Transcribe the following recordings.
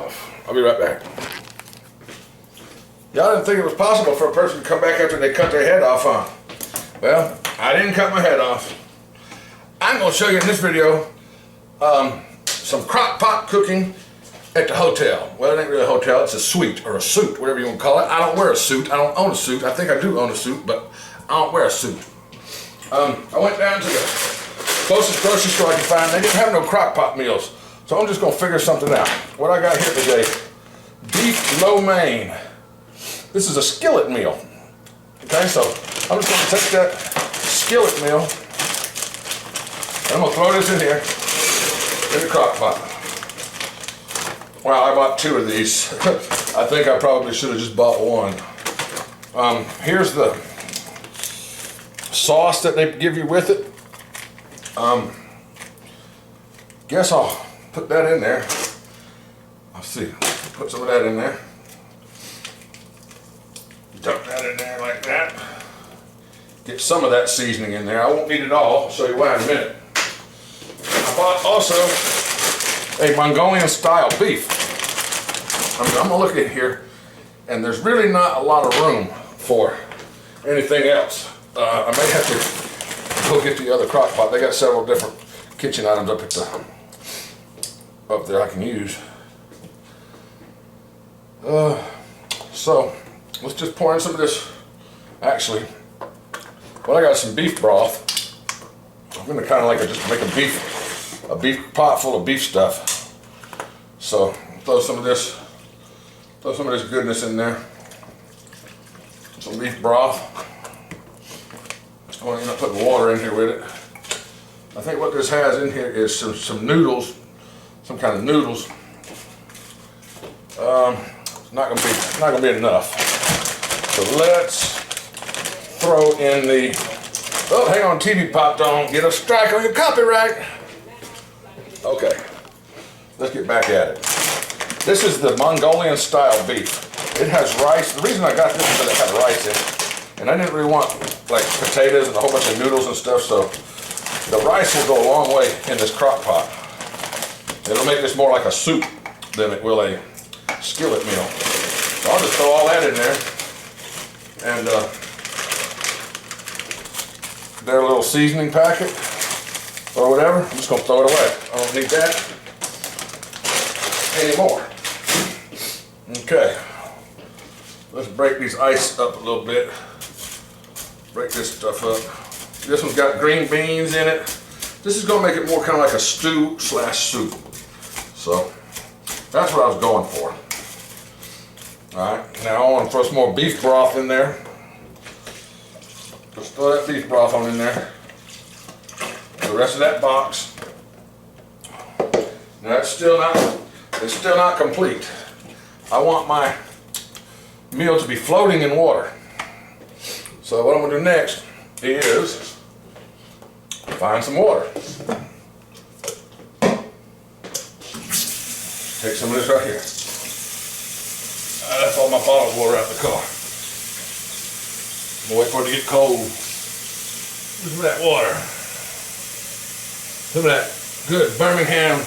off. I'll be right back. Y'all didn't think it was possible for a person to come back after they cut their head off, huh? Well, I didn't cut my head off. I'm going to show you in this video some crock-pot cooking at the hotel. Well, it ain't really a hotel, it's a suite or a suit, whatever you want to call it. I don't wear a suit. I don't own a suit. I think I do own a suit, but I don't wear a suit. I went down to the closest grocery store I could find. They didn't have no crock-pot meals, so I'm just going to figure something out. What I got here today, beef lo mein. This is a skillet meal. Okay, so I'm just going to take that skillet meal and I'm going to throw this in here in the crock pot. Wow, I bought 2 of these. I think I probably should have just bought 1. Here's the sauce that they give you with it. Guess I'll put that in there. I'll see. Put some of that in there. Dump that in there like that. Get some of that seasoning in there. I won't need it all. I'll show you why in a minute. I bought also a Mongolian style beef. I'm gonna look in here, and there's really not a lot of room for anything else. I may have to go get the other crock pot. They got several different kitchen items up there I can use. So let's just pour in some of this. Actually, well, I got some beef broth. I'm gonna kind of like just make a beef pot full of beef stuff. So throw some of this goodness in there. Some beef broth. I'm gonna end up putting water in here with it. I think what this has in here is some noodles, some kind of noodles. It's not gonna be enough. So let's throw in the. Oh, hang on, TV popped on. Get a strike on your copyright. Okay, let's get back at it. This is the Mongolian style beef. It has rice. The reason I got this is that it had rice in it. And I didn't really want like potatoes and a whole bunch of noodles and stuff, so the rice will go a long way in this crock pot. It'll make this more like a soup than it will a skillet meal. So I'll just throw all that in there. And their little seasoning packet or whatever, I'm just gonna throw it away. I don't need that anymore. Okay, let's break these ice up a little bit. Break this stuff up. This one's got green beans in it. This is gonna make it more kind of like a stew slash soup. So that's what I was going for. All right, now I want to throw some more beef broth in there. Just throw that beef broth on in there. The rest of that box. Now it's still not complete. I want my meal to be floating in water. So what I'm gonna do next is find some water. Take some of this right here. I left all my bottled water out the car. I'm gonna wait for it to get cold. Look at that water. Some of that good Birmingham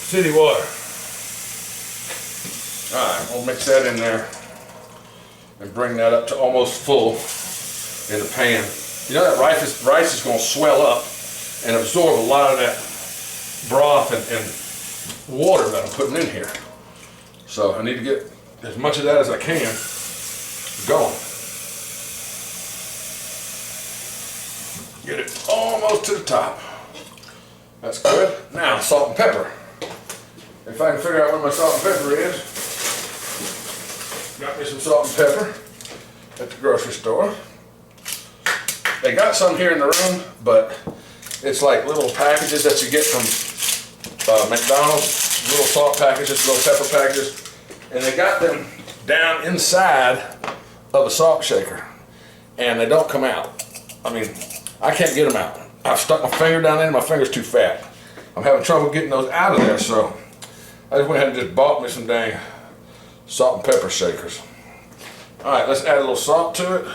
city water. Alright, we'll mix that in there and bring that up to almost full in the pan. You know that rice is going to swell up and absorb a lot of that broth and water that I'm putting in here. So I need to get as much of that as I can going. Get it almost to the top. That's good. Now salt and pepper. If I can figure out where my salt and pepper is. Got me some salt and pepper at the grocery store. They got some here in the room, but it's like little packages that you get from McDonald's, little salt packages, little pepper packages, and they got them down inside of a salt shaker, and they don't come out. I mean, I can't get them out. I've stuck my finger down there and my finger's too fat. I'm having trouble getting those out of there, so I just went ahead and just bought me some dang salt and pepper shakers. All right, let's add a little salt to it.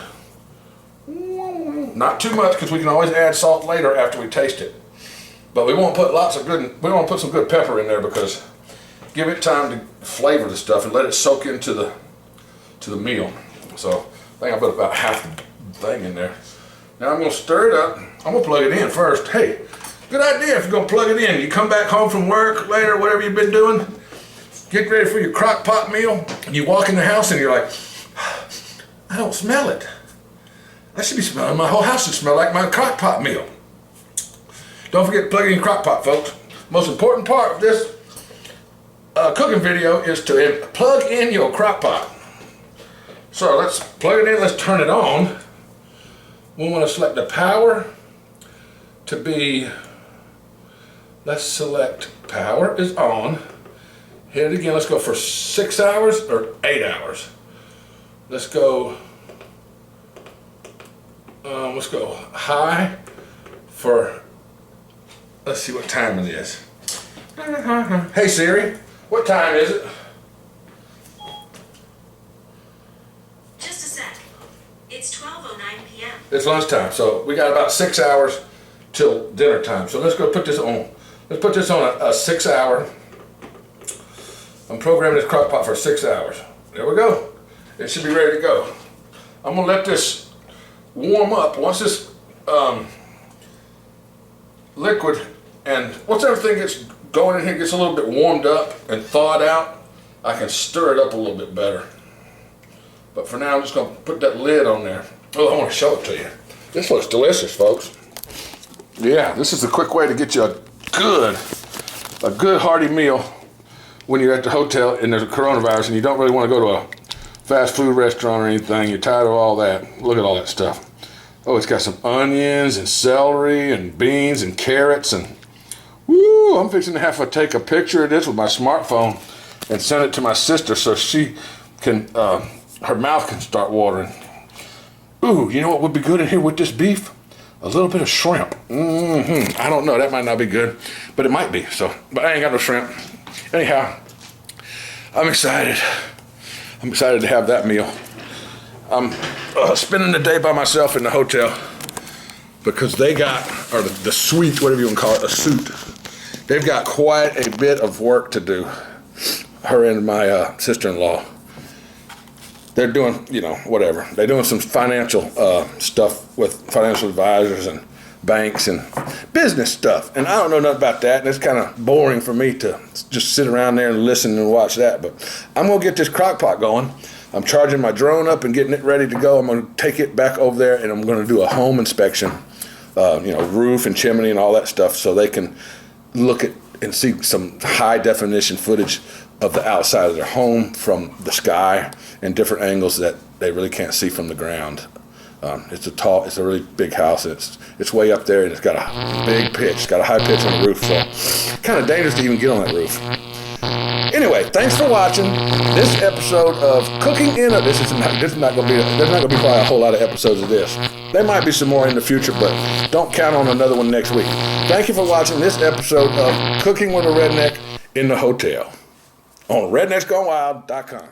Not too much, because we can always add salt later after we taste it. But we want to put some good pepper in there, because give it time to flavor the stuff and let it soak into the meal. So I think I put about half the thing in there. Now I'm gonna stir it up. I'm gonna plug it in first. Hey, good idea if you're gonna plug it in. You come back home from work later, whatever you've been doing, get ready for your Crock-Pot meal. You walk in the house and you're like, I don't smell it. I should be smelling, my whole house should smell like my Crock-Pot meal. Don't forget to plug it in Crock-Pot, folks. Most important part of this cooking video is to plug in your Crock-Pot. So let's plug it in, let's turn it on. We want to select the power to be, let's select power is on. Hit it again, let's go for 6 hours or 8 hours. Let's go high for, let's see what time it is. Hey Siri, what time is it? Just a sec. It's 12:09 p.m. It's lunchtime, so we got about 6 hours till dinner time. So let's go put this on. Let's put this on a 6 hour. I'm programming this Crock-Pot for 6 hours. There we go. It should be ready to go. I'm gonna let this warm up. Once this liquid and once everything gets going in here, gets a little bit warmed up and thawed out, I can stir it up a little bit better. But for now, I'm just gonna put that lid on there. Oh, I wanna show it to you. This looks delicious, folks. Yeah, this is a quick way to get you a good hearty meal when you're at the hotel and there's a coronavirus and you don't really wanna go to a fast food restaurant or anything. You're tired of all that. Look at all that stuff. Oh, it's got some onions and celery and beans and carrots and woo, I'm fixing to have to take a picture of this with my smartphone and send it to my sister so she can, her mouth can start watering. Ooh, you know what would be good in here with this beef? A little bit of shrimp. I don't know, that might not be good, but it might be. So, but I ain't got no shrimp. Anyhow, I'm excited. I'm excited to have that meal. I'm spending the day by myself in the hotel because they got, or the suite, whatever you want to call it, a suite. They've got quite a bit of work to do, her and my sister-in-law. They're doing, you know, whatever. They're doing some financial stuff with financial advisors and banks and business stuff. And I don't know nothing about that, and it's kind of boring for me to just sit around there and listen and watch that. But I'm going to get this Crock-Pot going. I'm charging my drone up and getting it ready to go. I'm going to take it back over there, and I'm going to do a home inspection, you know, roof and chimney and all that stuff, so they can look at and see some high definition footage of the outside of their home from the sky and different angles that they really can't see from the ground. It's a really big house. It's way up there, and it's got a big pitch. It's got a high pitch on the roof, so kind of dangerous to even get on that roof. Anyway, thanks for watching this episode of Cooking in a. There's not gonna be probably a whole lot of episodes of this. There might be some more in the future, but don't count on another one next week. Thank you for watching this episode of Cooking with a Redneck in the Hotel on rednecksgonewild.com.